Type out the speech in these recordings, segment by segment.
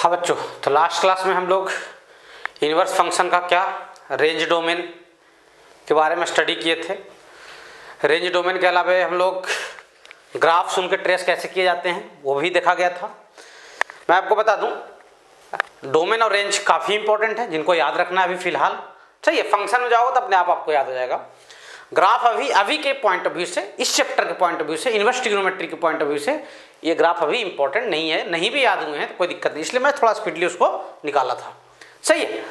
हाँ बच्चों, तो लास्ट क्लास में हम लोग इनवर्स फंक्शन का क्या रेंज डोमेन के बारे में स्टडी किए थे। रेंज डोमेन के अलावा हम लोग ग्राफ्स उनके ट्रेस कैसे किए जाते हैं वो भी देखा गया था। मैं आपको बता दूं, डोमेन और रेंज काफ़ी इंपॉर्टेंट है, जिनको याद रखना है अभी फिलहाल। चाहिए फंक्शन में जाओगे तो अपने आप आपको याद हो जाएगा। ग्राफ अभी के पॉइंट ऑफ व्यू से, इस चैप्टर के पॉइंट ऑफ व्यू से, इनवर्स ट्रिग्नोमेट्री के पॉइंट ऑफ व्यू से ये ग्राफ अभी इंपॉर्टेंट नहीं है, नहीं भी याद हुए हैं तो कोई दिक्कत नहीं, इसलिए मैं थोड़ा स्पीडली उसको निकाला था। सही है,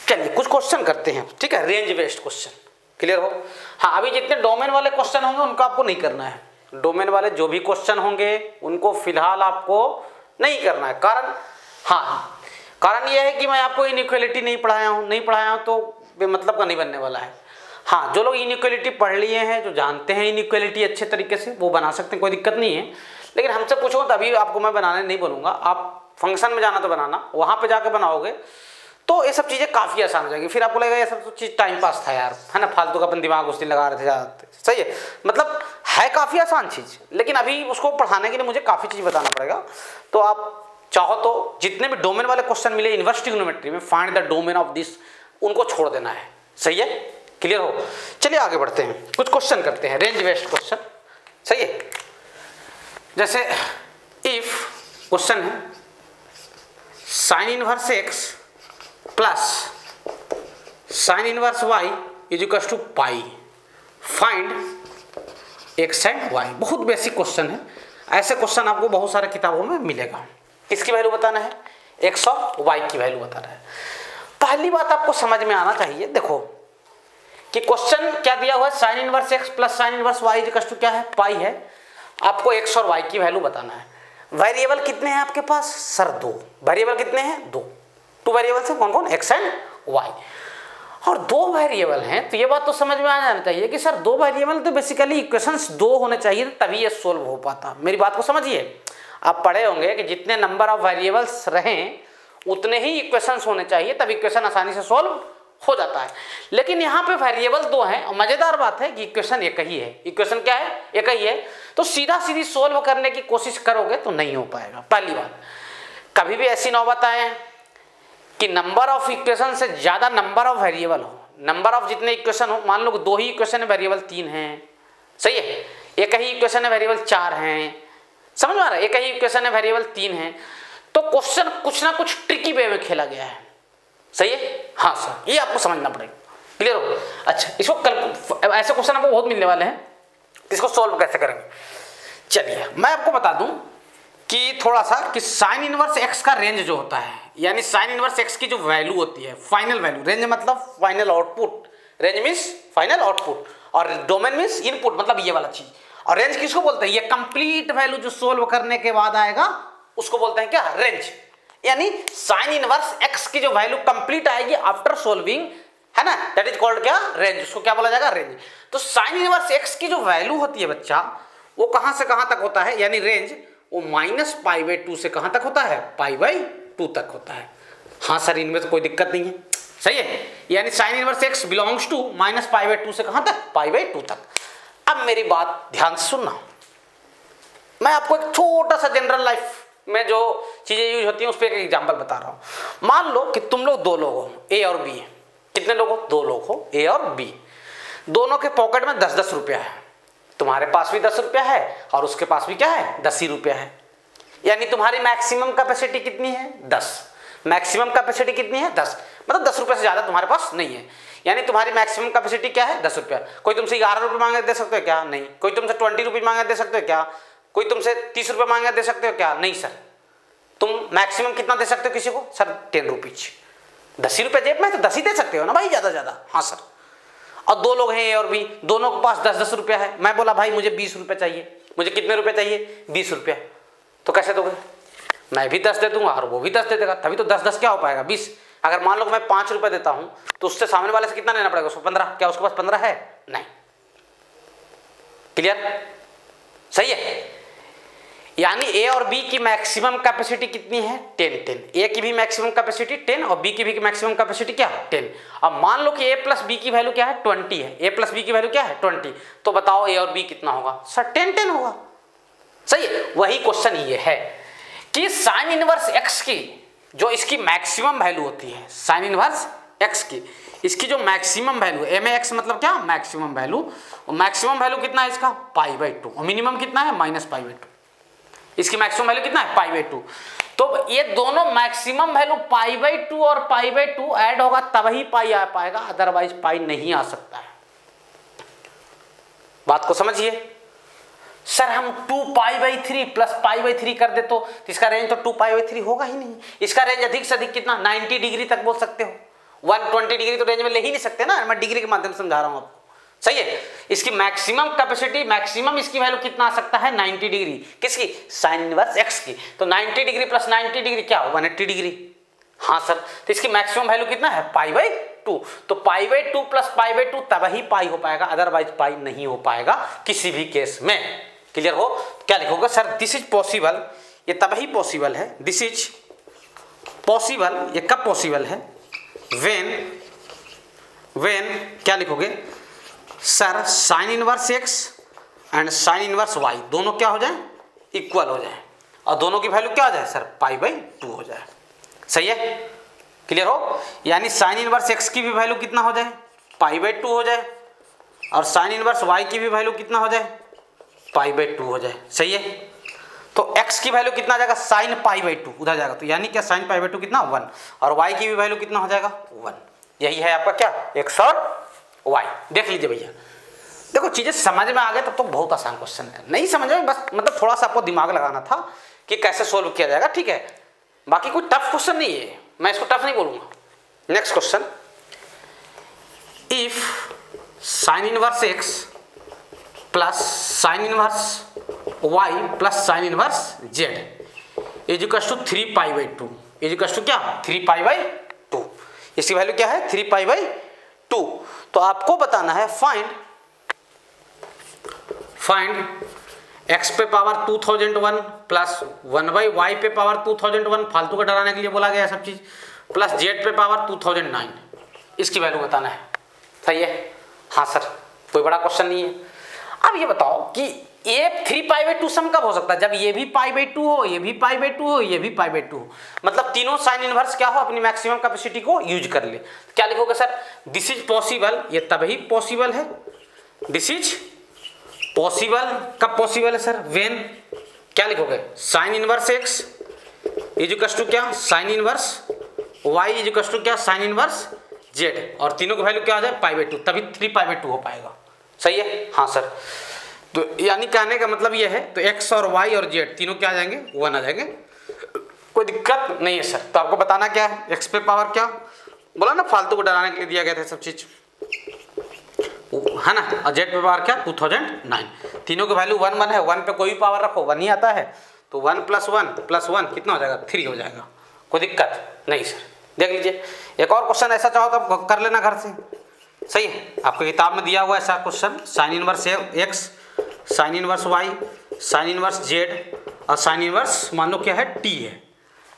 चलिए कुछ क्वेश्चन करते हैं। ठीक है, रेंज बेस्ड क्वेश्चन क्लियर हो। हाँ, अभी जितने डोमेन वाले क्वेश्चन होंगे उनको आपको नहीं करना है। डोमेन वाले जो भी क्वेश्चन होंगे उनको फिलहाल आपको नहीं करना है। कारण यह है कि मैं आपको इनइक्वालिटी नहीं पढ़ाया हूँ तो बेमतलब का नहीं बनने वाला है। हाँ, जो लोग इनइक्वालिटी पढ़ लिए हैं, जो जानते हैं इनइक्वालिटी अच्छे तरीके से, वो बना सकते हैं, कोई दिक्कत नहीं है। लेकिन हमसे पूछो तो अभी आपको मैं बनाने नहीं बोलूँगा। आप फंक्शन में जाना तो बनाना, वहाँ पे जाके बनाओगे तो ये सब चीज़ें काफ़ी आसान हो जाएगी। फिर आपको लगेगा ये सब तो चीज़ टाइम पास था यार, है ना, फालतू का अपन दिमाग उस दिन लगा रहे थे ज़्यादा। सही है, मतलब है काफ़ी आसान चीज़, लेकिन अभी उसको पढ़ाने के लिए मुझे काफ़ी चीज़ बताना पड़ेगा। तो आप चाहो तो जितने भी डोमेन वाले क्वेश्चन मिले इनवर्स ट्रिग्नोमेट्री में, find the domain of this, उनको छोड़ देना है। सही है, क्लियर हो। चलिए आगे बढ़ते हैं, कुछ क्वेश्चन करते हैं, रेंज बेस्ड क्वेश्चन। सही है, जैसे इफ क्वेश्चन है sine inverse x plus sine inverse y is equal to pi, find x and y. बहुत बेसिक क्वेश्चन है, ऐसे क्वेश्चन आपको बहुत सारे किताबों में मिलेगा। किसकी वैल्यू बताना है? एक्स और वाई की वैल्यू बताना है। पहली बात आपको समझ में आना चाहिए, देखो कि क्वेश्चन क्या दिया हुआ है, sine inverse x plus sine inverse y is equal to क्या है, पाई है। आपको एक्स और वाई की वैल्यू बताना है। वेरिएबल कितने हैं आपके पास? सर दो। वेरिएबल कितने हैं? दो। टू वेरिएबल्स हैं, कौन कौन? X and y. और दो वेरिएबल हैं तो ये बात तो समझ में आ जाना चाहिए कि सर दो वेरिएबल तो बेसिकली इक्वेशंस दो होने चाहिए तभी ये सोल्व हो पाता। मेरी बात को समझिए, आप पढ़े होंगे कि जितने नंबर ऑफ वेरिएबल्स रहें उतने ही इक्वेशंस होने चाहिए, तब इक्वेशन आसानी से सोल्व हो जाता है। लेकिन यहाँ पे वेरिएबल दो हैं और मजेदार बात है कि इक्वेशन एक ही है। इक्वेशन क्या है? एक ही है। तो सीधा सीधी सोल्व करने की कोशिश करोगे तो नहीं हो पाएगा। पहली बात, कभी भी ऐसी नौबत आए कि नंबर ऑफ इक्वेशन से ज्यादा नंबर ऑफ वेरिएबल हो। नंबर ऑफ जितने इक्वेशन हो, मान लो दो ही इक्वेशन है, वेरिएबल 3 है। सही है, एक ही इक्वेशन है, वेरिएबल 4 हैं। समझ में आ रहा है? एक ही इक्वेशन है, वेरिएबल 3 है। तो क्वेश्चन कुछ ना कुछ ट्रिकी वे में खेला गया है। सही है, हाँ सर, ये आपको समझना पड़ेगा। क्लियर हो? अच्छा, इसको कल ऐसे क्वेश्चन आपको बहुत मिलने वाले हैं, इसको सॉल्व कैसे करेंगे। चलिए मैं आपको बता दूं कि थोड़ा सा कि साइन इनवर्स एक्स का रेंज जो होता है, यानी साइन इनवर्स एक्स की जो वैल्यू होती है, फाइनल वैल्यू, रेंज मतलब final output, range means final output, और डोमेन मीन्स इनपुट, मतलब ये वाला चीज। और रेंज किसको बोलते हैं? ये कंप्लीट वैल्यू जो सोल्व करने के बाद आएगा उसको बोलते हैं क्या? रेंज। यानी साइन इनवर्स एक्स की जो वैल्यू कंप्लीट आएगी आफ्टर सोल्विंग, है ना, दैट इज कॉल्ड क्या? रेंज। उसको क्या बोला जाएगा? रेंज। तो साइन इनवर्स एक्स की जो वैल्यू होती है बच्चा, वो कहां से कहां तक होता है, यानी रेंज, वो -π/2 से कहां तक होता है? π/2 तक होता है। हाँ सर, इनमें तो कोई दिक्कत नहीं है। सही है, यानी sine inverse x belongs to -π/2 से कहां तक? π/2 तक। अब मेरी बात ध्यान से सुनना, मैं आपको एक छोटा सा जनरल लाइफ में जो चीजें यूज होती हैं उस पर एक एग्जाम्पल बता रहा हूं। मान लो कि तुम लोग दो लोग हो, ए और बी। कितने लोग हो? दो लोग हो, ए और बी। दोनों के पॉकेट में 10-10 रुपया है। तुम्हारे पास भी 10 रुपया है और उसके पास भी क्या है? 10 ही रुपया है। यानी तुम्हारी मैक्सिमम कैपेसिटी कितनी है? 10। मैक्सिमम कैपेसिटी कितनी है? 10। मतलब 10 रुपये से ज्यादा तुम्हारे पास नहीं है। यानी तुम्हारी मैक्सिमम कैपेसिटी क्या है? 10 रुपया। कोई तुमसे 11 रुपये मांगे दे सकते हो क्या? नहीं। कोई तुमसे 20 रुपीज मांगे दे सकते हो क्या? कोई तुमसे 30 रुपये मांगे दे सकते हो क्या? नहीं सर। तुम मैक्सिमम कितना दे सकते हो किसी को? Sir 10 rupees. 10 ही रुपये जेब में, तो 10 ही दे सकते हो ना भाई, ज्यादा ज्यादा। हाँ सर। और दो लोग हैं, ए और बी, दोनों के पास 10-10 रुपया है। मैं बोला भाई मुझे 20 रुपये चाहिए। मुझे कितने रुपए चाहिए? 20 रुपया। तो कैसे दोगे? मैं भी 10 दे दूंगा और वो भी 10 दे देगा, तभी तो 10-10 क्या हो पाएगा? 20। अगर मान लो मैं 5 रुपये देता हूं तो उससे सामने वाले से कितना लेना पड़ेगा? उसको 15। क्या उसके पास 15 है? नहीं। क्लियर? सही है। यानी ए और बी की मैक्सिमम कैपेसिटी कितनी है? 10। ए की भी मैक्सिमम कैपेसिटी 10 और बी की भी मैक्सिमम कैपेसिटी क्या? 10। अब मान लो कि ए प्लस बी की वैल्यू क्या है? 20 है। ए प्लस बी की वैल्यू क्या है? 20। तो बताओ ए और बी कितना होगा? सर 10 होगा। सही है। वही क्वेश्चन ये है कि साइन इनवर्स एक्स की जो इसकी मैक्सिमम वैल्यू होती है साइन इनवर्स एक्स की, इसकी जो maximum value M A X मतलब क्या, मैक्सिमम वैल्यू, और मैक्सिमम वैल्यू कितना है इसका π/2, और मिनिमम कितना है -π/2, इसकी मैक्सिमम वैल्यू कितना है π/2। तो ये दोनों मैक्सिमम वैल्यू π/2 और π/2 ऐड होगा तब ही पाई आ पाएगा, अदरवाइज पाई नहीं आ सकता है। बात को समझिए। सर हम 2π/3 प्लस π/3 कर दे तो इसका रेंज तो 2π/3 होगा ही नहीं। इसका रेंज अधिक से अधिक कितना, 90 डिग्री तक बोल सकते हो, 120 डिग्री तो रेंज में ले ही नहीं सकते ना, मैं डिग्री के माध्यम से समझा रहा हूं आपको, सही है। इसकी मैक्सिमम कैपेसिटी, मैक्सिमम इसकी वैल्यू कितना आ सकता है, 90 डिग्री, किसकी, साइन इनवर्स एक्स की। तो 90 डिग्री प्लस 90 डिग्री क्या हो, 180 डिग्री। हाँ सर, तो इसकी मैक्सिमम वैल्यू कितना है, π/2। तो π/2 प्लस π/2 तब ही पाई हो पाएगा, अदरवाइज पाई नहीं हो पाएगा किसी भी केस में। क्लियर हो? क्या लिखोगे सर, दिस इज पॉसिबल, ये तब ही पॉसिबल है, दिस इज पॉसिबल, ये कब पॉसिबल है, व्हेन क्या लिखोगे sir, sine inverse x and sine inverse y दोनों क्या हो जाए, इक्वल हो जाए, और दोनों की वैल्यू क्या हो जाए सर, π/2 हो जाए। सही है? क्लियर हो? यानी साइन इनवर्स एक्स की भी वैल्यू कितना हो जाए, π/2 हो जाए, और साइन इनवर्स वाई की भी वैल्यू कितना हो जाए, π/2 हो जाए। सही है? तो x की वैल्यू कितना आ जाएगा, साइन π/2 उधर जाएगा, तो यानी क्या, साइन π/2 कितना 1, और y की भी वैल्यू कितना हो जाएगा 1। यही है आपका क्या, x और y। देख लीजिए भैया, देखो चीजें समझ में आ गए तब तो बहुत आसान क्वेश्चन है, नहीं समझ में बस मतलब थोड़ा सा आपको दिमाग लगाना था कि कैसे सोल्व किया जाएगा, ठीक है। बाकी कोई टफ क्वेश्चन नहीं है, मैं इसको टफ नहीं बोलूंगा। Next question, if sine inverse x plus sine inverse y plus sine inverse z is equal to 3π/2 is equal to क्या, 3π/2। इसकी वैल्यू क्या है, 3π/2। तो आपको बताना है फाइंड x पे पावर 2001 प्लस 1/y पे पावर 2001, फालतू का डराने के लिए बोला गया है सब चीज, प्लस z पे पावर 2009, इसकी वैल्यू बताना है। सही है? हाँ सर, कोई बड़ा क्वेश्चन नहीं है। अब ये बताओ कि ये 3π/2 सम कब हो सकता है, जब ये भी π/2 हो, ये भी π/2 हो, ये भी π/2 हो, मतलब तीनों साइन इनवर्स क्या हो, अपनी मैक्सिमम कैपेसिटी को यूज कर ले। क्या लिखोगे सर, दिस इज पॉसिबल, ये तभी पॉसिबल है, दिस इज पॉसिबल, कब पॉसिबल है सर, व्हेन क्या लिखोगे, sine inverse x is equal to क्या, sine inverse y is equal to क्या, साइन इनवर्स z, और तीनों की वैल्यू क्या आ जाए, π/2, तभी 3π/2 हो पाएगा। सही है? हाँ सर। तो यानी कहने का मतलब ये है, तो x और y और z तीनों क्या आ जाएंगे, 1 आ जाएंगे, कोई दिक्कत नहीं है सर। तो आपको बताना क्या है, x पे पावर क्या, बोला ना फालतू को डराने के लिए दिया गया था सब चीज, है ना, और z पे पावर क्या, 2009। तीनों की वैल्यू 1 1 है, 1 पे कोई भी पावर रखो 1 ही आता है, तो 1 + 1 + 1 कितना हो जाएगा, 3 हो जाएगा, कोई दिक्कत नहीं सर। देख लीजिए, एक और क्वेश्चन ऐसा चाहो तो कर लेना घर से। सही है? आपको किताब में दिया हुआ ऐसा question, sign inverse x, sign inverse y, sign inverse z, और साइन इनवर्स मान लो क्या है, t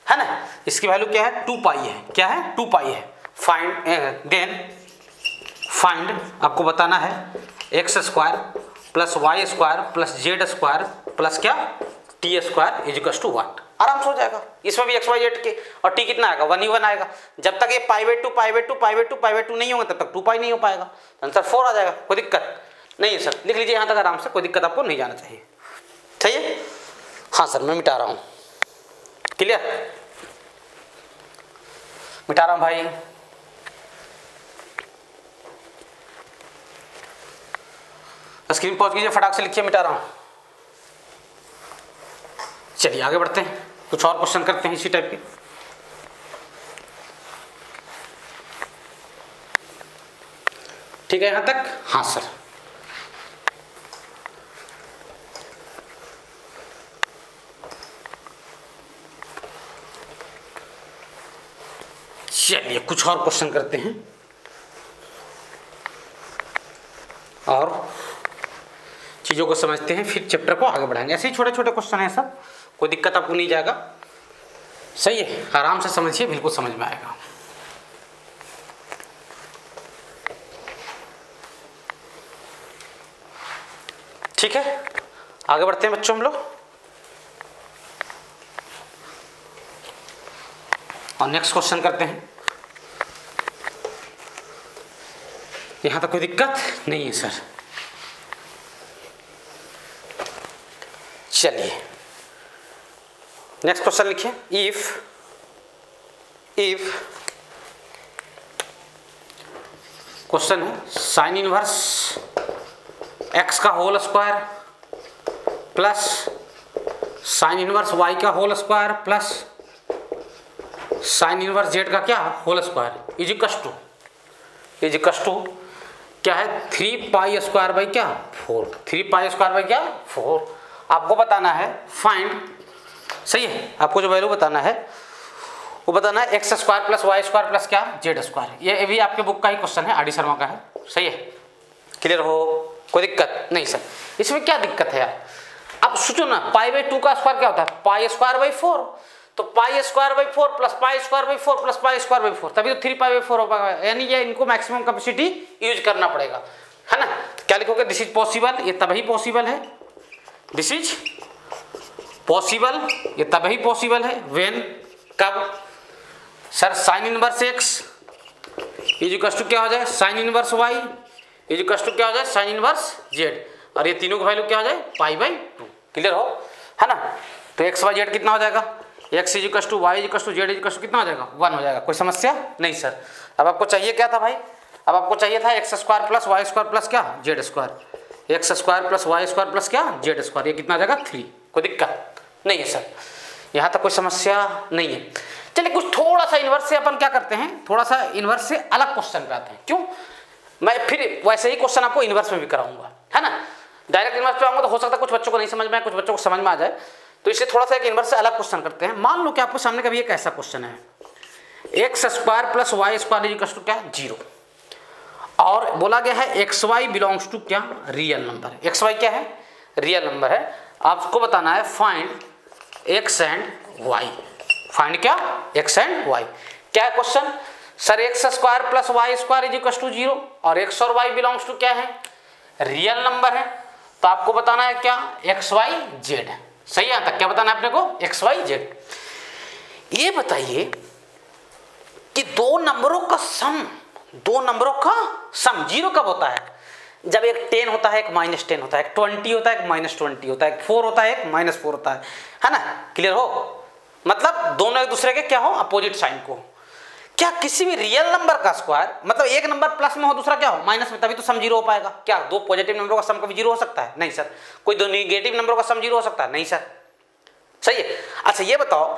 है ना, इसकी वैल्यू क्या है, 2π है, क्या है, 2π है। फाइंड आपको बताना है x² plus y² plus z² plus क्या, t² इज इक्वल टू 1। आराम से हो जाएगा, इसमें भी x y z के, और t कितना आएगा, 1 ही 1 आएगा। जब तक ये π/2 नहीं होगा तब तक 2π नहीं हो पाएगा, आंसर 4 आ जाएगा, कोई दिक्कत नहीं है सर। लिख लीजिए यहाँ तक आराम से, कोई दिक्कत आपको नहीं जाना चाहिए। सही है? हाँ सर, मैं मिटा रहा हूँ। क्लियर? मिटा रहा हूँ भाई। स्क्रीन पॉज कीजिए, फटाक से लिखिए, मिटा रहा हूँ। चलिए आगे बढ़ते हैं, कुछ और क्वेश्चन करते हैं इसी टाइप के। ठीक है यहां तक? हाँ सर। चलिए कुछ और क्वेश्चन करते हैं और चीजों को समझते हैं, फिर चैप्टर को आगे बढ़ाएंगे। ऐसे ही छोटे छोटे क्वेश्चन हैं सब, कोई दिक्कत आपको नहीं जाएगा। सही है? आराम से समझिए, बिल्कुल समझ में आएगा। ठीक है, आगे बढ़ते हैं बच्चों हम लोग। और नेक्स्ट क्वेश्चन करते हैं। यहां तक कोई दिक्कत नहीं है सर। चलिए नेक्स्ट क्वेश्चन लिखिए। इफ क्वेश्चन है साइन इनवर्स एक्स का whole square plus sine inverse y का whole square plus sine inverse z का क्या होल स्क्वायर इजिकस टू क्या है 3 पाई स्क्वायर बाई क्या 4। 3 पाई स्क्वायर बाई क्या 4। आपको बताना है फाइंड, सही है, आपको जो वैल्यू बताना है वो बताना है x square plus y square plus क्या जेड स्क्वायर। ये भी आपके बुक का ही क्वेश्चन है, आर डी शर्मा का है, सही है। क्लियर हो, कोई दिक्कत नहीं सर। इसमें क्या दिक्कत है यार, अब सोचो ना पाई बाई 2 का स्क्वायर क्या होता है पाई स्क्वायर बाई 4, तो pi square by 4 plus pi square by 4 plus pi square by 4, तभी तो 3 पाई बाई 4 हो पाएगा। यानी ये इनको मैक्सिमम कैपेसिटी यूज करना पड़ेगा, है ना। क्या लिखोगे, दिस इज पॉसिबल, ये तभी पॉसिबल है, दिस इज पॉसिबल, ये तभी पॉसिबल है व्हेन, कब sir sine inverse x is equal to क्या हो जाए sine inverse y is equal to क्या हो जाए साइन इनवर्स जेड, और ये तीनों का वैल्यू क्या हो जाए पाई बाई 2। क्लियर हो, है ना। तो एक्स वाई जेड कितना हो जाएगा, x is equal to y is equal to z is equal to कितना हो जाएगा 1 हो जाएगा। कोई समस्या नहीं सर। अब आपको चाहिए क्या था भाई, अब आपको चाहिए था x square plus y square plus क्या z square, x square plus y square plus क्या जेड स्क्वायर, ये कितना आ जाएगा 3। कोई दिक्कत नहीं है सर, यहाँ तक कोई समस्या नहीं है। चलिए कुछ थोड़ा सा इन्वर्स से अपन क्या करते हैं, थोड़ा सा इन्वर्स से अलग क्वेश्चन पे आते हैं। क्यों, मैं फिर वैसे ही क्वेश्चन आपको इन्वर्स में भी कराऊंगा, है ना। डायरेक्ट इन्वर्स पे आऊंगा तो हो सकता है कुछ बच्चों को नहीं समझ में आए, कुछ बच्चों को समझ में आ जाए, तो इससे थोड़ा सा एक इन्वर्स से अलग क्वेश्चन करते हैं। मान लो कि आपको सामने कभी एक ऐसा क्वेश्चन है x square plus y square is equal to क्या 0, और बोला गया है एक्स वाई बिलोंग्स टू क्या रियल नंबर। एक्स वाई क्या है रियल नंबर है, आपको बताना है find x and y. Find क्या एक्स एंड वाई। क्या है question, sir x square plus y square is equal to 0 और एक्स और वाई बिलोंग्स टू क्या है रियल नंबर है, तो आपको बताना है क्या एक्स वाई जेड। सही है, तक क्या बताना है अपने को एक्स वाई जेड। ये बताइए कि दो नंबरों का सम 0 कब होता है, जब एक 10 होता है एक -10 होता है, एक 20 होता है एक -20 होता है, एक 4 होता है एक -4 होता है ना। क्लियर हो, मतलब दोनों एक दूसरे के क्या हो अपोजिट साइन को। क्या किसी भी रियल नंबर का स्क्वायर, मतलब एक नंबर प्लस में हो दूसरा क्या हो माइनस में, तभी तो सम 0 हो पाएगा। क्या दो पॉजिटिव नंबरों का सम कभी 0 हो सकता है, नहीं सर। कोई दो नेगेटिव नंबरों का सम 0 हो सकता है, नहीं सर। सही है। अच्छा ये बताओ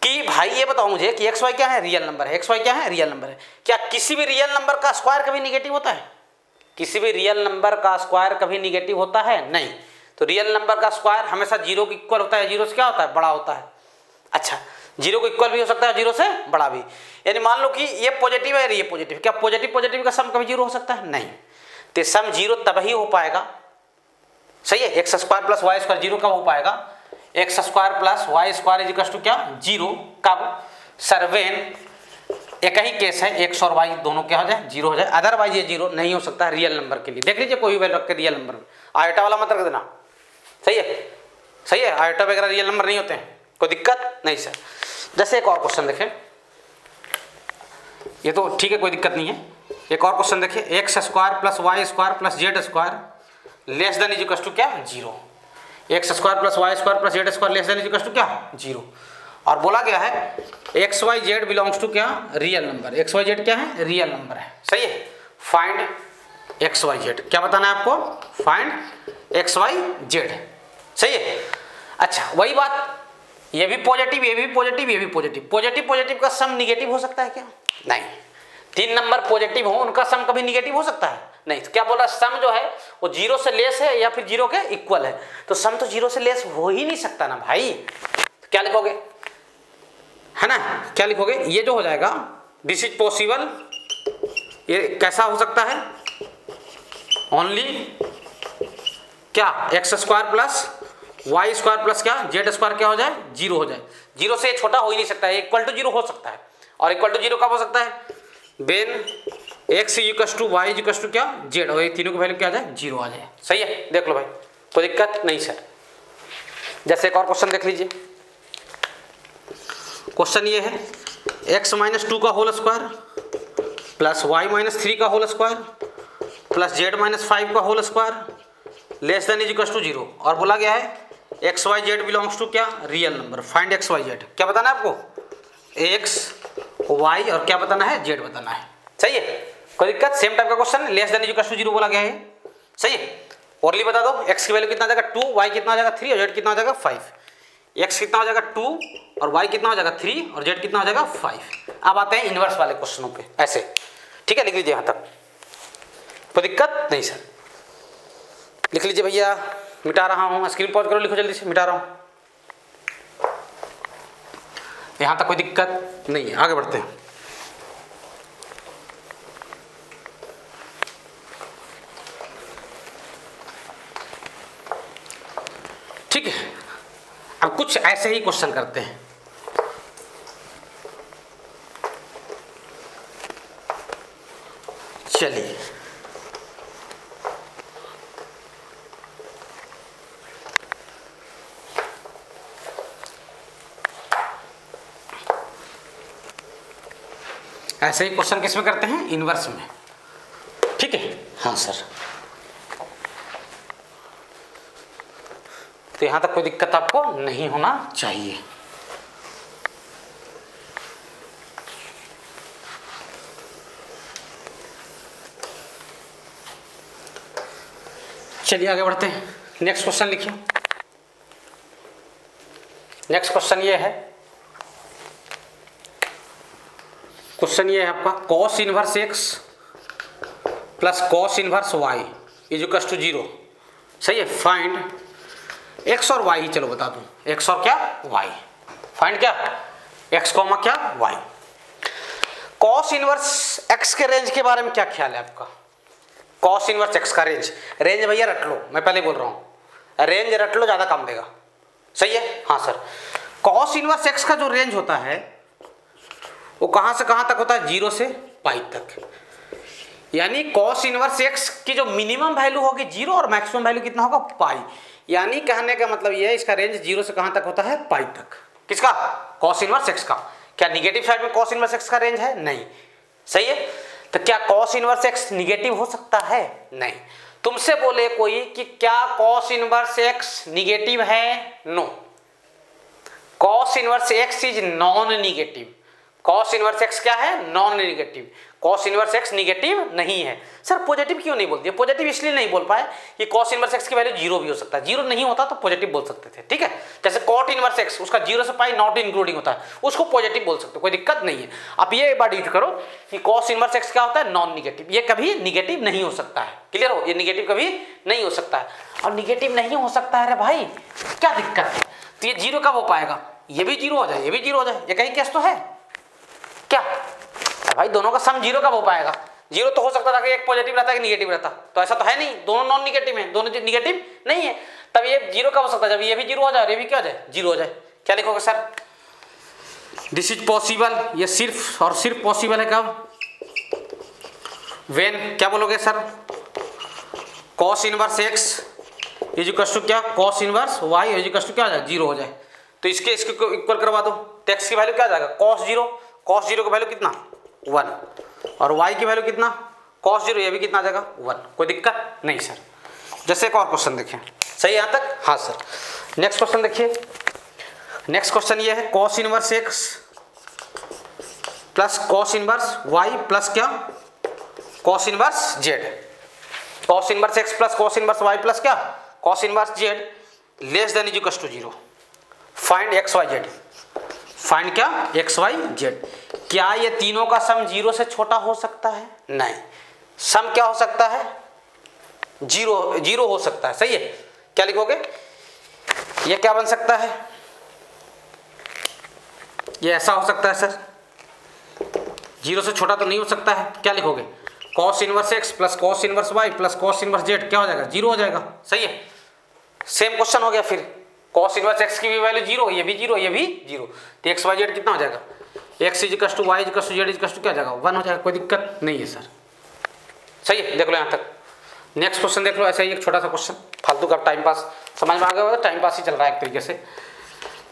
कि भाई ये बताओ मुझे कि एक्स वाई क्या है रियल नंबर है, एक्स वाई क्या है रियल नंबर है, क्या किसी भी रियल नंबर का स्क्वायर कभी निगेटिव होता है, किसी भी रियल नंबर का स्क्वायर कभी निगेटिव होता है नहीं। तो रियल नंबर का स्क्वायर हमेशा 0 के इक्वल होता है, 0 से क्या होता है बड़ा होता है। अच्छा 0 को इक्वल भी हो सकता है 0 से बड़ा भी, यानी मान लो कि ये पॉजिटिव है ये पॉजिटिव, क्या पॉजिटिव का सम कभी 0 हो सकता है, नहीं। तो सम 0 तभी हो पाएगा, सही है। X square plus y square 0 कब हो पाएगा, x square plus y square is equal to क्या 0 कब, सर्वेन एक ही केस है एक्स और वाई दोनों क्या हो जाए 0 हो जाए, अदरवाइज ये 0 नहीं हो सकता रियल नंबर के लिए। देख लीजिए कोई वैल्यू रख के रियल नंबर में, आयोटा वाला मत रख देना, सही है, सही है। आयोटा वगैरह रियल नंबर नहीं होते हैं, कोई दिक्कत नहीं सर। जैसे एक और क्वेश्चन देखें, ये तो ठीक है कोई दिक्कत नहीं है। एक और क्वेश्चन देखिए, x square plus y square plus z square less than is equal to क्या 0। X square plus y square plus z square less than is equal to क्या 0, और बोला गया है x y z belongs to क्या real number. X y z क्या है real number है, सही है। फाइंड एक्स वाई जेड, क्या बताना है आपको, फाइंड एक्स वाई जेड, सही है। अच्छा वही बात, ये भी पॉजिटिव ये भी पॉजिटिव ये भी पॉजिटिव, पॉजिटिव का सम निगेटिव हो सकता है क्या, नहीं। 3 नंबर पॉजिटिव हो उनका सम कभी निगेटिव हो सकता है, नहीं। तो क्या बोल रहा है, सम जो है वो 0 से लेस है या फिर 0 के इक्वल है, तो सम तो 0 से लेस हो ही नहीं सकता ना भाई। तो क्या लिखोगे, है ना, क्या लिखोगे, ये जो हो जाएगा दिस इज पॉसिबल, ये कैसा हो सकता है, ओनली क्या x square plus y square plus क्या जेड स्क्वायर क्या हो जाए 0 हो जाए। 0 से छोटा हो ही नहीं सकता है, इक्वल टू 0 हो सकता है, और इक्वल टू 0 कब हो सकता है, when x equal to y equal to क्या जेड, और ये तीनों की वैल्यू क्या आ जाए 0 आ जाए। सही है, देख लो भाई कोई दिक्कत नहीं सर। जैसे एक और क्वेश्चन देख लीजिए, क्वेश्चन ये है एक्स माइनस 2 का whole square plus y minus 3 का whole square plus z minus 5 का whole square less than is equal to 0। और बोला गया है x y z belongs to क्या, real number. Find x y z. क्या बताना है आपको, एक्स वाई और क्या बताना है, जेड बताना है। सही है, कोई दिक्कत। सेम टाइप का question, less than is equal to 0 बोला गया है। सही है, ओरली बता दो एक्स की वैल्यू कितना आ जाएगा 2, वाई कितना आ जाएगा 3 और जेड कितना आ जाएगा 5। एक्स कितना हो जाएगा 2 और वाई कितना हो जाएगा 3 और जेड कितना हो जाएगा 5। अब आते हैं इनवर्स वाले क्वेश्चनों पे। ऐसे ठीक है, लिख लीजिए यहाँ तक, कोई दिक्कत नहीं सर। लिख लीजिए भैया, मिटा रहा हूँ, स्क्रीन पॉज करो, लिखो जल्दी से, मिटा रहा हूँ। यहाँ तक कोई दिक्कत नहीं है, आगे बढ़ते हैं। ठीक है, अब कुछ ऐसे ही क्वेश्चन करते हैं। चलिए, ऐसे ही क्वेश्चन किस में करते हैं, इनवर्स में। ठीक है, हाँ सर। तो यहां तक कोई दिक्कत आपको नहीं होना चाहिए। चलिए आगे बढ़ते हैं। नेक्स्ट क्वेश्चन लिखिए। नेक्स्ट क्वेश्चन ये है, क्वेश्चन ये है आपका cos inverse x plus cos inverse y is equal to 0। सही है, फाइंड एक्स और वाई। चलो बता दूं, एक्स और क्या, वाई। फाइंड क्या, एक्स कॉमा क्या, वाई। कॉस इनवर्स एक्स के रेंज के बारे में क्या ख्याल है आपका। कॉस इनवर्स एक्स का रेंज, रेंज भैया रट लो, मैं पहले बोल रहा हूं, रेंज रट लो, ज्यादा काम देगा। सही है, हाँ सर। कॉस इनवर्स एक्स का जो रेंज होता है वो कहां से कहां तक होता है, 0 से पाई तक। यानी कॉस इनवर्स एक्स की जो मिनिमम वैल्यू होगी 0 और मैक्सिमम वैल्यू कितना होगा, पाई। यानी कहने का मतलब ये है इसका रेंज 0 से कहां तक होता है, पाई तक। किसका, कॉस इनवर्स एक्स का। क्या निगेटिव साइड में कॉस इनवर्स एक्स का रेंज है, नहीं। सही है, तो क्या कॉस इनवर्स एक्स निगेटिव हो सकता है, नहीं। तुमसे बोले कोई कि क्या कॉस इनवर्स एक्स निगेटिव है, no. Cos inverse x is non negative. Cos inverse x क्या है, non negative. Cos inverse x negative नहीं है। सर पॉजिटिव क्यों नहीं बोल दिया, पॉजिटिव इसलिए नहीं बोल पाए कि कॉस इनवर्स एक्स की वैल्यू 0 भी हो सकता है। 0 नहीं होता तो पॉजिटिव बोल सकते थे। ठीक है, जैसे कॉट इनवर्स एक्स, उसका 0 से पाई नॉट इंक्लूडिंग होता है, उसको पॉजिटिव बोल सकते हो, कोई दिक्कत नहीं है। आप ये बात यूज करो कि कॉस इनवर्स एक्स क्या होता है, नॉन निगेटिव। ये कभी निगेटिव नहीं हो सकता है, क्लियर हो, ये निगेटिव कभी नहीं हो सकता है। और निगेटिव नहीं हो सकता है, अरे भाई क्या दिक्कत है। तो ये 0 कब हो पाएगा, ये भी 0 हो जाए, ये भी 0 हो जाए, ये कहीं केस तो है क्या भाई, दोनों का सम 0 कब हो पाएगा। 0 तो हो सकता था कि एक पॉजिटिव रहता है, एक निगेटिव रहता, तो ऐसा तो है नहीं, दोनों नॉन निगेटिव हैं, दोनों निगेटिव नहीं है। तब ये 0 कब हो सकता है, जब ये भी 0 हो जाए और ये भी क्या हो जाए, 0 हो जाए। क्या लिखोगे सर, दिस इज पॉसिबल, ये सिर्फ और सिर्फ पॉसिबल है कब, व्हेन, क्या बोलोगे sir, cos inverse x is equal to क्या, cos inverse y is equal to क्या हो जाए, 0 हो जाए। तो इसके इक्वल करवा दो, तो एक्स की वैल्यू क्या आ जाएगा, cos 0, cos 0 की वैल्यू कितना 1 और y की वैल्यू कितना cos 0, ये भी कितना आ जाएगा 1। कोई दिक्कत नहीं सर। जैसे एक और क्वेश्चन देखिए, सही यहाँ तक, हाँ सर। नेक्स्ट क्वेश्चन देखिए, नेक्स्ट क्वेश्चन ये है cos inverse x plus cos inverse y plus क्या, cos inverse z। cos inverse x plus cos inverse y plus क्या, cos inverse z less than is equal to 0। Find x y z. Find क्या, x y z. क्या ये तीनों का सम 0 से छोटा हो सकता है, नहीं। सम क्या हो सकता है, 0 हो सकता है। सही है, क्या लिखोगे, ये क्या बन सकता है, ये ऐसा हो सकता है सर, 0 से छोटा तो नहीं हो सकता है। क्या लिखोगे, cos inverse x plus cos inverse y plus cos inverse z क्या हो जाएगा, 0 हो जाएगा। सही है, सेम क्वेश्चन हो गया फिर, cos इनवर्स x की भी वैल्यू 0, ये भी 0, ये भी 0, तो एक्स वाई जेड कितना हो जाएगा, x is equal to y is equal to z is equal to क्या हो जाएगा, 1 हो जाएगा। कोई दिक्कत नहीं है सर। सही है, देख लो यहाँ तक। नेक्स्ट क्वेश्चन देख लो, ऐसा ही एक छोटा सा क्वेश्चन, फालतू का टाइम पास, समझ में आ गया होगा, टाइम पास ही चल रहा है एक तरीके से।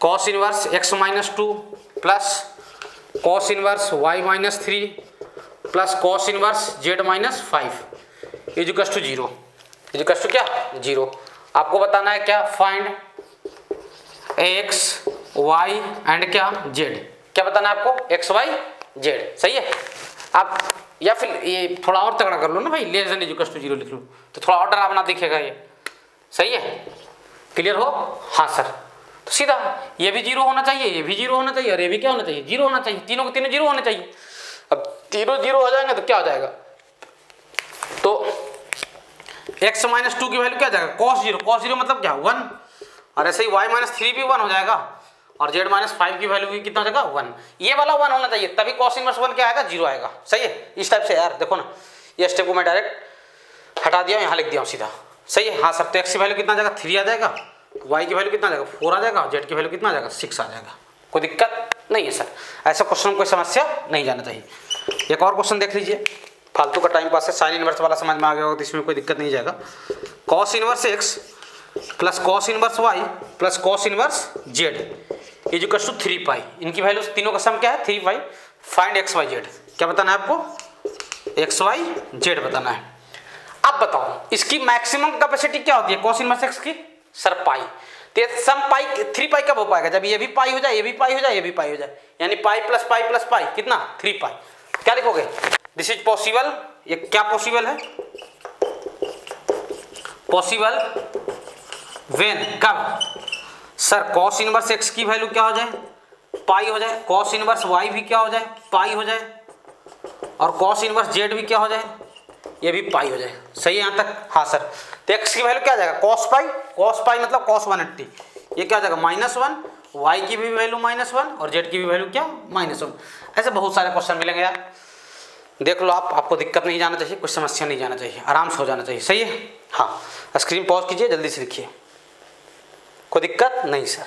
cos inverse x minus 2 plus cos inverse y minus 3 plus cos inverse z minus 5 equals to 0, equals to क्या 0। आपको बताना है क्या, फाइंड x y एंड क्या z, क्या बताना है आपको, x y z, सही है। आप या फिर ये थोड़ा और तगड़ा कर लो ना भाई, लेस देन इजिकल्स टू 0 लिख लो तो थोड़ा और डरावना दिखेगा ये, सही है, क्लियर हो। हाँ सर, तो सीधा ये भी 0 होना चाहिए, ये भी 0 होना चाहिए और ये भी क्या होना चाहिए, 0 होना चाहिए, तीनों के तीनों 0 होने चाहिए। अब तीनों 0 हो जाएंगे तो क्या हो जाएगा, तो x माइनस 2 की वैल्यू क्या हो जाएगा, cos 0, cos 0 मतलब क्या 1, और ऐसे ही y माइनस 3 भी 1 हो जाएगा और z माइनस 5 की वैल्यू भी कितना हो जाएगा 1, ये वाला 1 होना चाहिए तभी cos इनवर्स 1 क्या आएगा, 0 आएगा, सही है। इस टाइप से यार देखो ना, ये स्टेप को मैं डायरेक्ट हटा दिया, यहाँ लिख दिया हूँ सीधा, सही है। हाँ सर, तो x की वैल्यू कितना आ जाएगा 3 आ जाएगा, y की वैल्यू कितना आ जाएगा 4 आ जाएगा, z की वैल्यू कितना आ जाएगा 6 आ जाएगा, कोई दिक्कत नहीं है सर। ऐसा क्वेश्चन में कोई समस्या नहीं जाना चाहिए। एक और क्वेश्चन देख लीजिए, फालतू का टाइम पास है, साइन इनवर्स वाला समझ में आ गया होगा तो इसमें कोई दिक्कत नहीं जाएगा। Cos inverse x plus cos inverse y plus cos inverse z equals to 3 pi, इनकी वैल्यू तीनों का सम क्या है 3 pi. Find x y z, क्या बताना है आपको, x y z बताना है। अब बताओ इसकी मैक्सिमम कैपेसिटी क्या होती है कॉस इनवर्स x की, सर पाई। तो सम पाई 3 पाई कब हो पाएगा, जब ये भी पाई हो जाए, ये भी पाई हो जाए, ये भी पाई हो जाए, यानी पाई प्लस पाई कितना 3 पाई। क्या लिखोगे, दिस इज पॉसिबल, ये क्या पॉसिबल है, पॉसिबल व्हेन, कब सर कॉस इनवर्स x की वैल्यू क्या हो जाए, पाई हो जाए, कॉस इनवर्स y भी क्या हो जाए, पाई हो जाए, और कॉस इनवर्स z भी क्या हो जाए, ये भी पाई हो जाए, सही है यहाँ तक। हाँ सर, तो x की वैल्यू क्या आ जाएगा कॉस पाई मतलब कॉस 180, ये क्या आ जाएगा -1, y की भी वैल्यू -1 और z की भी वैल्यू क्या -1। ऐसे बहुत सारे क्वेश्चन मिलेंगे यार, देख लो आप, आपको दिक्कत नहीं जाना चाहिए, कुछ समस्या नहीं जाना चाहिए, आराम से हो जाना चाहिए, सही है। हाँ, स्क्रीन पॉज कीजिए, जल्दी से लिखिए, कोई दिक्कत नहीं सर,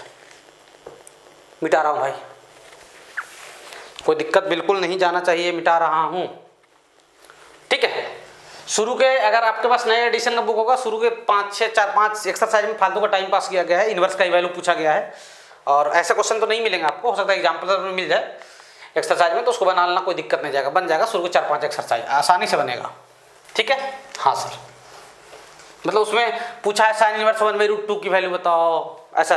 मिटा रहा हूँ भाई, कोई दिक्कत बिल्कुल नहीं जाना चाहिए, मिटा रहा हूँ, ठीक है। शुरू के अगर आपके पास नए एडिशन का बुक होगा, शुरू के 5 एक्सरसाइज में फालतू का टाइम पास किया गया है, इनवर्स का वैल्यू पूछा गया है, और ऐसे क्वेश्चन तो नहीं मिलेंगे आपको, हो सकता है एग्जाम्पल में मिल जाए एक्सरसाइज में, तो उसको बना लेना, कोई दिक्कत नहीं जाएगा, बन जाएगा शुरू के 4-5 एक्सरसाइज, आसानी से बनेगा, ठीक है। हाँ सर, मतलब उसमें पूछा है साइन इनवर्स 1/√2 की वैल्यू बताओ, ऐसा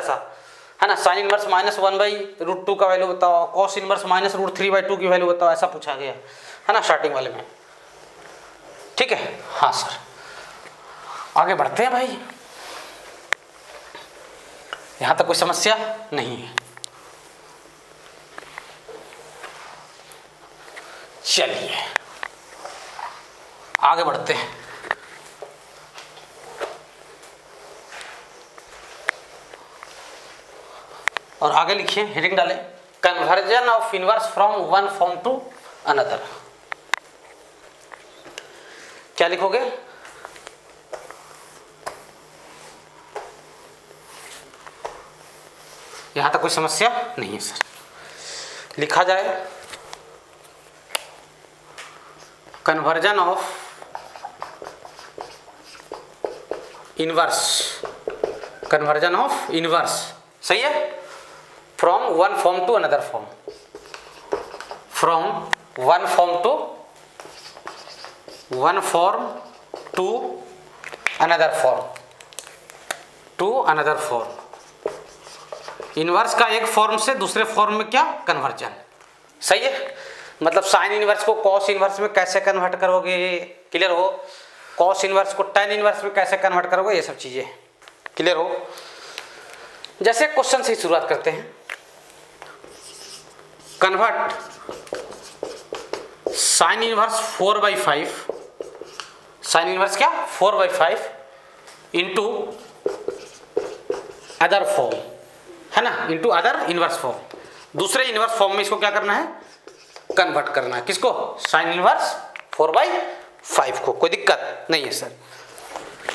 है ना, साइन इनवर्स -1/√2 का वैल्यू बताओ, कॉस इनवर्स -√3/2 की वैल्यू बताओ, ऐसा पूछा गया है ना स्टार्टिंग वाले में, ठीक है। हाँ सर, आगे बढ़ते हैं भाई, यहां तक कोई समस्या नहीं है। चलिए आगे बढ़ते हैं, और आगे लिखिए, हेडिंग डालें, conversion of inverse from one form to another. क्या लिखोगे, यहां तक कोई समस्या नहीं है सर, लिखा जाए conversion of inverse, conversion of inverse, सही है, from one form to another form, from one form to another form, inverse का एक फॉर्म से दूसरे फॉर्म में क्या कन्वर्जन, सही है। मतलब साइन इनवर्स को कॉस इनवर्स में कैसे कन्वर्ट करोगे, क्लियर हो, कॉस इनवर्स को टेन इनवर्स में कैसे कन्वर्ट करोगे, ये सब चीजें क्लियर हो। जैसे क्वेश्चन से ही शुरुआत करते हैं, convert sign inverse 4/5, sine inverse क्या 4/5 इंटू अदर फॉर्म, है ना, इंटू अदर इनवर्स फॉर्म, दूसरे इनवर्स फॉर्म में इसको क्या करना है, कन्वर्ट करना है, किसको, साइन इनवर्स 4/5 को, कोई दिक्कत नहीं है सर,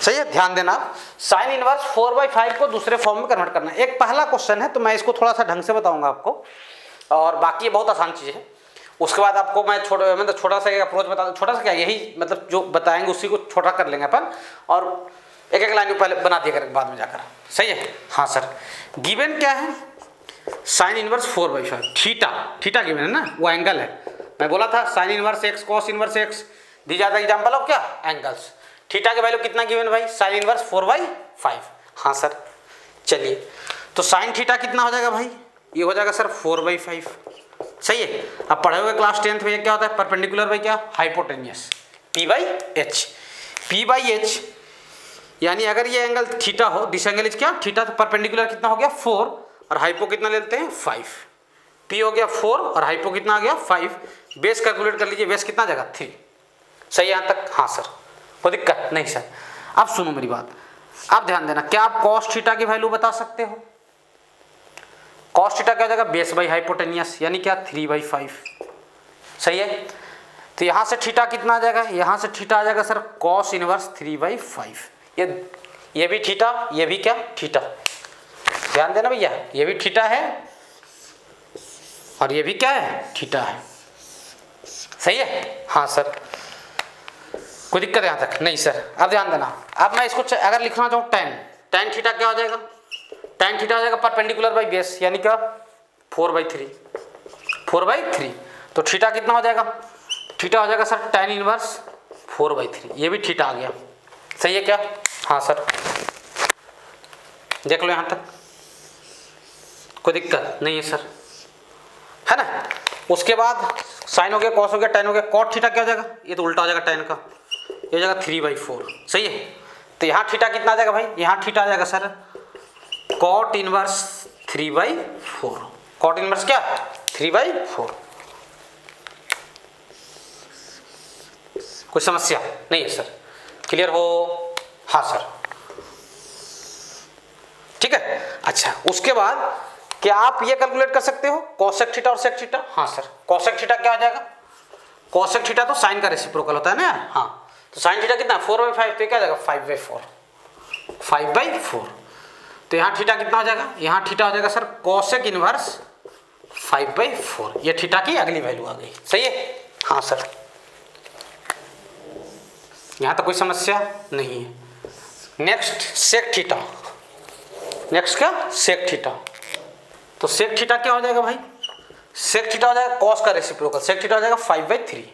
सही है। ध्यान देना, साइन इनवर्स 4/5 को दूसरे फॉर्म में कन्वर्ट करना है। एक पहला क्वेश्चन है, तो मैं इसको थोड़ा सा ढंग से बताऊंगा आपको, और बाकी ये बहुत आसान चीज़ है। उसके बाद आपको मैं छोटा सा एक अप्रोच बता दूँ, छोटा सा क्या, यही मतलब जो बताएंगे उसी को छोटा कर लेंगे अपन, और एक लाइन पहले बना दिया करेंगे बाद में जाकर, सही है। हाँ सर, गिवन क्या है, sine inverse 4/5 theta, theta given है ना, वो एंगल है। मैं बोला था sine inverse x cos inverse x, these are the example of क्या, एंगल्स। थीटा के वैल्यू कितना गिवन भाई, साइन इनवर्स 4/5। हाँ सर, चलिए तो साइन थीटा कितना हो जाएगा भाई, ये हो जाएगा सर 4/5। सही है। अब पढ़े हुए क्लास 10th में क्या होता है, परपेंडिकुलर बाई क्या, हाइपोटेन्यूस, P/H। P/H यानी अगर ये एंगल थीटा हो, दिस एंगल इज क्या, थीटा, तो परपेंडिकुलर कितना हो गया 4 और हाइपो कितना लेते हैं 5। P हो गया 4 और हाइपो कितना आ गया 5। बेस कैलकुलेट कर लीजिए, बेस कितना आ जाएगा 3। सही यहाँ तक। हाँ सर, कोई दिक्कत नहीं सर। अब सुनो मेरी बात, आप ध्यान देना, क्या आप कॉस थीटा की वैल्यू बता सकते हो। कॉस थीटा क्या हो जाएगा, बेस बाई हाइपोटेनियस, यानी क्या 3/5। सही है। तो यहाँ से थीटा कितना आ जाएगा, यहाँ से थीटा आ जाएगा सर कॉस इनवर्स 3/5। ये भी थीटा, ये भी क्या थीटा, ध्यान देना भैया, ये भी थीटा है और ये भी क्या है, थीटा है। सही है। हाँ सर, कोई दिक्कत यहाँ तक नहीं सर। अब ध्यान देना, अब मैं इसको अगर लिखना चाहूँ tan थीटा क्या हो जाएगा, tan थीटा हो जाएगा परपेंडिकुलर बाई बेस, यानी क्या 4/3। तो थीटा कितना हो जाएगा, थीटा हो जाएगा सर tan इनवर्स 4/3। ये भी थीटा आ गया। सही है क्या। हाँ सर, देख लो यहाँ तक, कोई दिक्कत नहीं है सर, है ना। उसके बाद साइन हो गया, कॉस हो गया, tan हो गया, कॉट थीटा क्या हो जाएगा, ये तो उल्टा हो जाएगा tan का, ये हो जाएगा 3/4। सही है। तो यहाँ थीटा कितना आ जाएगा भाई, यहाँ थीटा आ जाएगा sir cot inverse 3/4। Cot inverse क्या 3/4। कोई समस्या नहीं है सर, क्लियर हो। हाँ सर, ठीक है। अच्छा, उसके बाद क्या आप ये कैलकुलेट कर सकते हो कोसेक थीटा और सेक थीटा। हाँ सर, कोसेक थीटा क्या आ जाएगा, कोसेक थीटा तो साइन का रेसिप्रोकल होता है ना। हाँ, तो साइन थीटा कितना 4/5, तो क्या आ जाएगा 5/4। तो यहाँ थीटा कितना हो जाएगा, यहाँ थीटा हो जाएगा सर कोसेक इनवर्स 5/4। ये थीटा की अगली वैल्यू आ गई। सही है। हाँ सर, यहाँ तो कोई समस्या नहीं है। नेक्स्ट सेक थीटा, नेक्स्ट क्या सेक थीटा। तो सेक थीटा क्या हो जाएगा भाई, सेक थीटा हो जाएगा कॉस का रेसिप्रोकल, सेक थीटा हो जाएगा 5/3,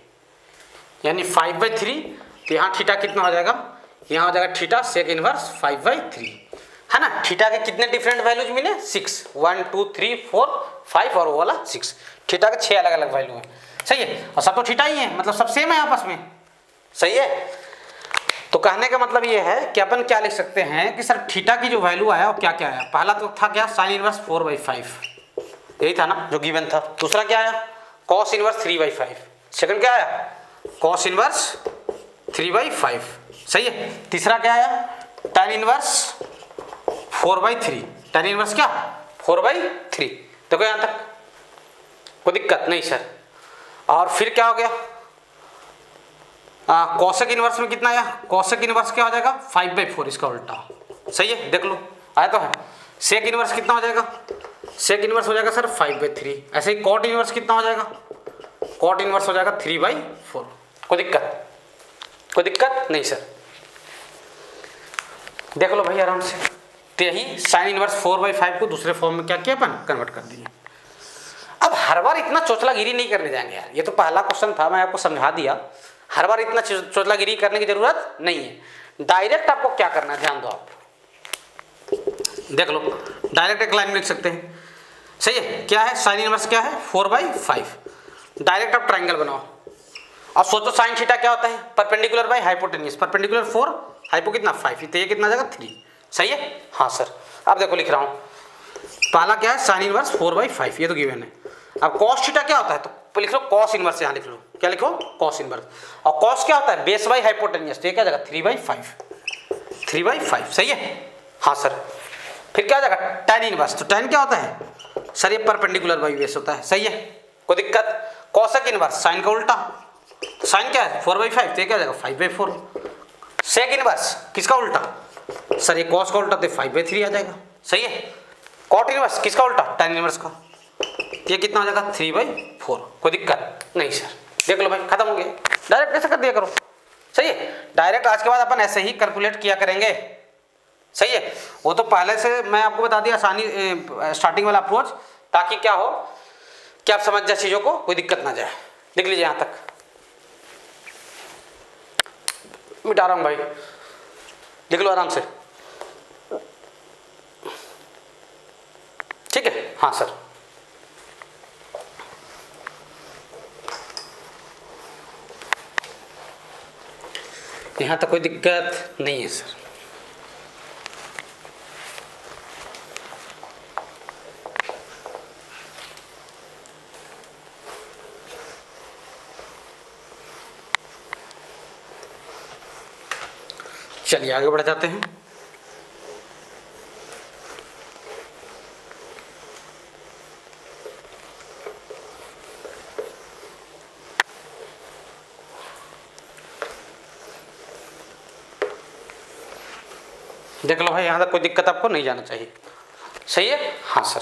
यानी 5/3। तो यहाँ थीटा कितना हो जाएगा, यहाँ हो जाएगा थीटा सेक इनवर्स 5/3, है ना। थीटा के कितने डिफरेंट वैल्यूज मिले, 6, 1 2 3 4 5 और वो वाला 6। थीटा के 6 अलग अलग वैल्यू है। सही है। और सब तो थीटा ही है, मतलब सब सेम है आपस में। सही है। तो कहने का मतलब ये है कि अपन क्या लिख सकते हैं कि सर थीटा की जो वैल्यू आया वो क्या क्या आया। पहला तो था क्या, साइन इनवर्स 4/5, यही था ना जो गिवन था। दूसरा क्या आया, कॉस इनवर्स 3/5। सेकंड क्या आया, कॉस इनवर्स 3/5। सही है। तीसरा क्या आया, tan इनवर्स 4/3। tan इनवर्स क्या 4/3। देखो यहाँ तक, कोई दिक्कत नहीं सर। और फिर क्या हो गया, कॉसेक इनवर्स में कितना आया, कॉसेक इनवर्स क्या हो जाएगा 5/4, इसका उल्टा। सही है, देख लो आया तो है। सेक इनवर्स कितना हो जाएगा, सेक इनवर्स हो जाएगा सर 5/3। ऐसे ही कॉट इनवर्स कितना हो जाएगा, कॉट इनवर्स हो जाएगा 3/4। कोई दिक्कत, कोई दिक्कत नहीं सर, देख लो भाई आराम से। तो यही साइन इनवर्स 4/5 को दूसरे फॉर्म में क्या किया अपन, कन्वर्ट कर दिए। अब हर बार इतना चोचलागिरी नहीं करने जाएंगे यार, ये तो पहला क्वेश्चन था, मैं आपको समझा दिया। हर बार इतना चोचलागिरी करने की जरूरत नहीं है। डायरेक्ट आपको क्या करना है, ध्यान दो आप, देख लो। डायरेक्ट एक लाइन में लिख सकते हैं। सही है। क्या है, साइन इनवर्स क्या है 4/5। डायरेक्ट आप ट्राइंगल बनाओ और सोचो साइन थीटा क्या होता है, perpendicular by hypotenuse. Perpendicular 4, hypo कितना 5, तो ये कितना आ जाएगा 3। सही है। हाँ सर, अब देखो लिख रहा हूँ। पहला क्या है, साइन इनवर्स 4/5, ये तो गिवन है। अब कॉस थीटा क्या होता है, तो लिख लो कॉस इनवर्स, यहाँ लिख लो, क्या लिखो कॉस इनवर्स। और कॉस क्या होता है, बेस बाई हाइपोटेन्यूस, तो ये क्या जाएगा 3/5। सही है। हाँ सर, फिर क्या जाएगा tan इनवर्स। तो tan क्या होता है सर, ये परपेंडिकुलर बाई बेस होता है। सही है, कोई दिक्कत। कॉसेक इनवर्स, साइन का उल्टा, साइन क्या है 4/5, तो ये क्या जाएगा 5/4। सेक इनवर्स किसका उल्टा सर, ये कॉस का उल्टा, तो 5/3 आ जाएगा। सही है। कॉट इनवर्स किसका उल्टा, tan इनवर्स का, ये कितना हो जाएगा 3/4। कोई दिक्कत नहीं सर, देख लो भाई, खत्म हो गया। डायरेक्ट ऐसा कर दिया करो। सही है। डायरेक्ट आज के बाद अपन ऐसे ही कैलकुलेट किया करेंगे। सही है। वो तो पहले से मैं आपको बता दिया आसानी, स्टार्टिंग वाला अप्रोच ताकि क्या हो कि आप समझ जाए चीज़ों को, कोई दिक्कत ना जाए। लिख लीजिए यहाँ तक, मिटा रहा हूँ भाई, लिख लो आराम से, ठीक है। हाँ सर, यहाँ तक कोई दिक्कत नहीं है सर। चलिए आगे बढ़ जाते हैं। देख लो भाई, यहाँ तक कोई दिक्कत आपको नहीं जाना चाहिए, सही है। हाँ सर,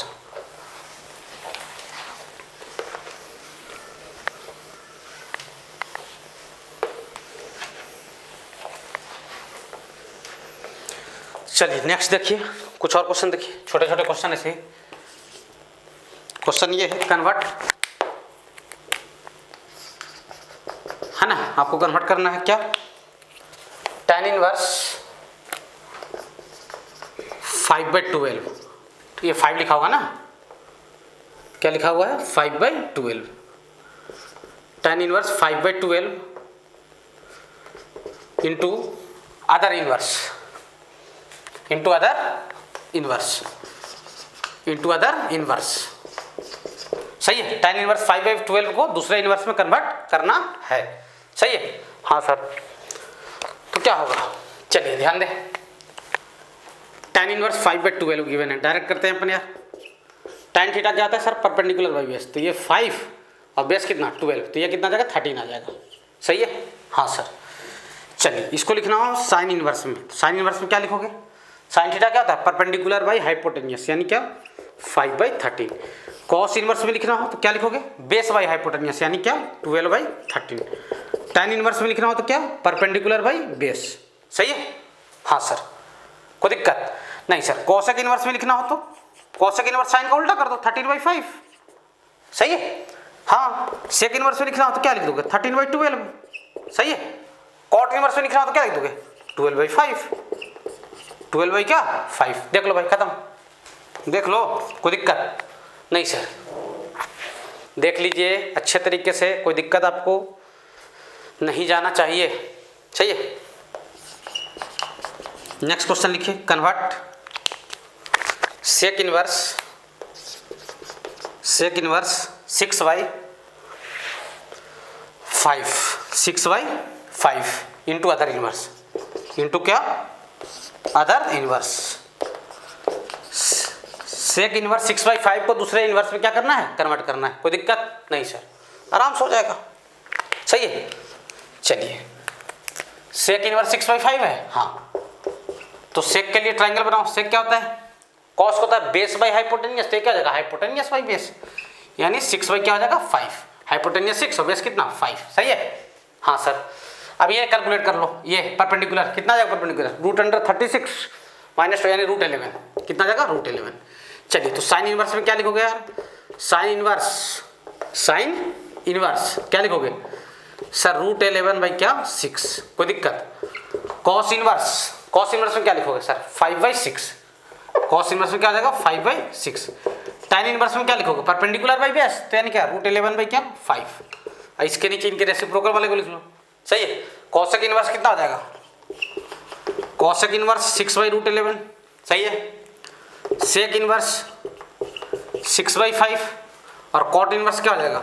चलिए नेक्स्ट देखिए, कुछ और क्वेश्चन देखिए, छोटे छोटे क्वेश्चन ऐसे। क्वेश्चन ये है, कन्वर्ट, है ना, आपको कन्वर्ट करना है क्या, tan इनवर्स 5/12, तो ये 5 लिखा होगा ना, क्या लिखा हुआ है 5/12, tan inverse 5/12 into other inverse, into other inverse, सही है। tan इनवर्स 5/12 को दूसरे इनवर्स में कन्वर्ट करना है, सही है। हाँ सर, तो क्या होगा, चलिए ध्यान दें, tan इनवर्स 5/12 गिवन है, डायरेक्ट करते हैं अपन यार। tan थीटा क्या आता है सर, परपेंडिकुलर बाई बेस, तो ये 5 और बेस कितना 12, तो ये कितना आ जाएगा 13 आ जाएगा, सही है। हाँ सर, चलिए इसको लिखना हो साइन इनवर्स में, तो साइन इनवर्स में क्या लिखोगे, साइन थीटा क्या होता है, परपेंडिकुलर बाई हाइपोटेन्यूस, यानी क्या 5/13। कॉस इनवर्स में लिखना हो तो क्या लिखोगे, बेस बाई हाइपोटेन्यूस, यानी क्या 12/13। tan इनवर्स में लिखना हो तो क्या, परपेंडिकुलर बाई बेस, सही है। हाँ सर, कोई दिक्कत नहीं सर। कोसेक इनवर्स में लिखना हो तो कोसेक इनवर्स साइन का उल्टा कर दो, 13/5, सही है। हाँ, सेक इनवर्स में लिखना हो तो क्या लिख दोगे 13/12, सही है। कॉट इनवर्स में लिखना हो तो क्या लिख दोगे 12/5, 12/5, देख लो भाई, खत्म, देख लो, कोई दिक्कत नहीं सर, देख लीजिए अच्छे तरीके से, कोई दिक्कत आपको नहीं जाना चाहिए, सही है। नेक्स्ट क्वेश्चन लिखिए, convert sec inverse 6/5 into other inverse, into क्या अदर इनवर्स। सेक इनवर्स 6/5 को दूसरे इनवर्स में क्या करना है, कन्वर्ट करना है, कोई दिक्कत नहीं सर, आराम से हो जाएगा, सही है। चलिए, सेक इनवर्स 6/5 है, हाँ, तो सेक के लिए ट्रायंगल बनाओ। सेक क्या होता है, कॉस होता है बेस बाई हाइपोटेन्यूस, तो क्या हो जाएगा हाइपोटेन्यूस बाई बेस, यानी 6 क्या हो जाएगा 5, हाइपोटेन्यूस 6 और बेस कितना 5, सही है। हाँ सर, अब ये कैलकुलेट कर लो, ये परपेंडिकुलर कितना आ जाएगा, परपेंडिकुलर √36 -2 यानी √11, कितना आ जाएगा √11। चलिए, तो साइन इनवर्स में क्या लिखोगे यार, साइन इनवर्स क्या लिखोगे सर, √11 बाई क्या 6, कोई दिक्कत। कॉस इनवर्स में क्या लिखोगे सर 5/6, कॉस इनवर्स में क्या आ जाएगा 5/6। tan इनवर्स में क्या लिखोगे, परपेंडिकुलर बाई बेस, तो यानी क्या √11 बाई क्या 5, इसके नीचे इनके रेसिप्रोकल वाले को लिख लो, सही है। कॉसेक इनवर्स कितना हो जाएगा, कॉसेक इनवर्स 6/√11, सही है। सेक इनवर्स 6/5 और कॉट इनवर्स क्या हो जाएगा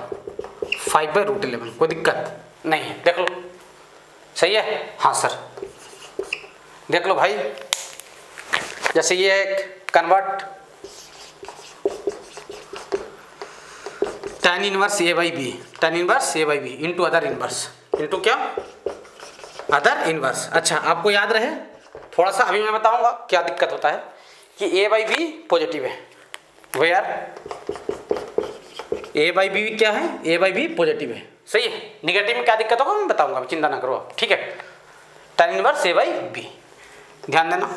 5/√11, कोई दिक्कत नहीं है, देख लो, सही है। हाँ सर, देख लो भाई, जैसे ये एक convert tan inverse A/B into other inverse, into क्या अदर इनवर्स। अच्छा, आपको याद रहे थोड़ा सा, अभी मैं बताऊंगा क्या दिक्कत होता है कि A/B पॉजिटिव है, वेयर A/B क्या है, A/B पॉजिटिव है, सही है। निगेटिव में क्या दिक्कत होगा मैं बताऊंगा, चिंता ना करो आप, ठीक है। tan इनवर्स A/B, ध्यान देना,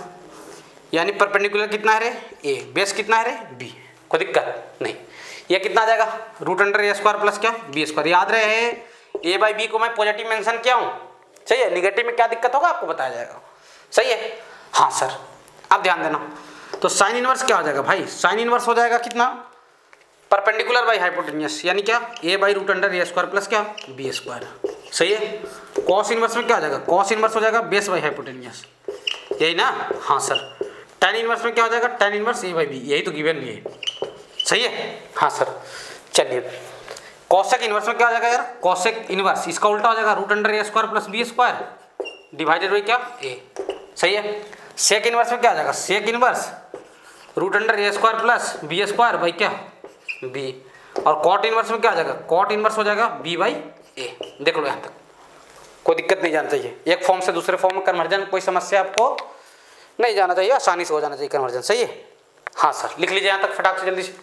यानी परपेंडिकुलर कितना है रे A, बेस कितना है रे B, कोई दिक्कत नहीं। ये कितना आ जाएगा root under a square plus क्या बी स्क्वायर। याद रहे ए बाई बी को मैं पॉजिटिव मेंशन किया हूँ, सही है। निगेटिव में क्या दिक्कत होगा आपको बताया जाएगा, सही है। हाँ सर, अब ध्यान देना, तो साइन इनवर्स क्या हो जाएगा भाई, साइन इनवर्स हो जाएगा कितना परपेंडिकुलर बाई हाइपोटेन्यूस, यानी क्या a by root under a square plus क्या बी स्क्वायर, सही है। कॉस इनवर्स में क्या हो जाएगा, कॉस इनवर्स हो जाएगा बेस बाई हाइपोटेन्यूस, यही ना। हाँ सर, tan इनवर्स में क्या हो जाएगा, tan inverse a by b, यही तो गिवन भी है, सही है। हाँ सर, चलिए कॉसेक इनवर्स में क्या हो जाएगा यार, कॉसेक इनवर्स इसका उल्टा हो जाएगा root under a square plus b square divided by क्या ए, सही है। सेक इनवर्स में क्या आ जाएगा, sec inverse root under a square plus b square by क्या बी, और कॉट इनवर्स में क्या आ जाएगा, कॉट इनवर्स हो जाएगा बी बाई ए। देख लो यहाँ तक कोई दिक्कत नहीं जाना चाहिए, एक फॉर्म से दूसरे फॉर्म में कन्वर्जन कोई समस्या आपको नहीं जाना चाहिए, आसानी से हो जाना चाहिए कन्वर्जन, सही है। हाँ सर, लिख लीजिए यहाँ तक फटाक से जल्दी से।